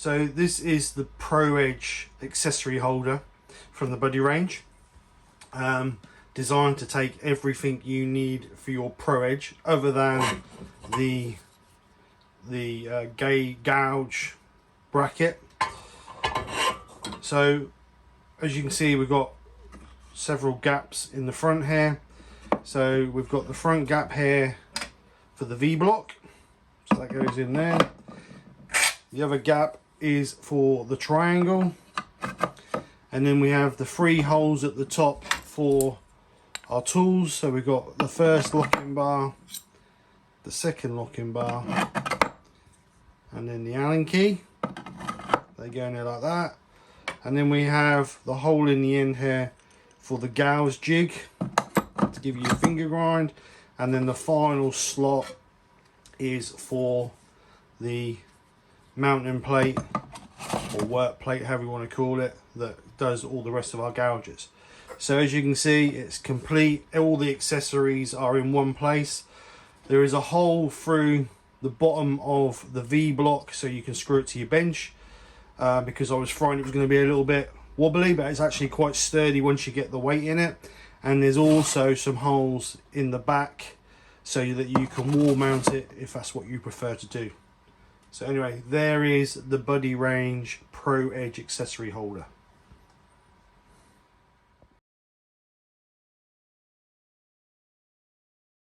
So this is the Pro Edge accessory holder from the Buddy range, designed to take everything you need for your Pro Edge, other than the gauge bracket. So as you can see, we've got several gaps in the front here. So we've got the front gap here for the V block, so that goes in there. The other gap is for the triangle, and then we have the 3 holes at the top for our tools. So we've got the first locking bar, the second locking bar, and then the Allen key. They go in there like that. And then we have the hole in the end here for the gauge jig to give you a finger grind, and then the final slot is for the mounting plate or work plate, however you want to call it, that does all the rest of our gouges. So as you can see, it's complete. All the accessories are in one place. There is a hole through the bottom of the V block so you can screw it to your bench, because I was afraid it was going to be a little bit wobbly, but it's actually quite sturdy once you get the weight in it. And there's also some holes in the back so that you can wall mount it if that's what you prefer to do. So anyway, there is the Buddy range Pro Edge accessory holder.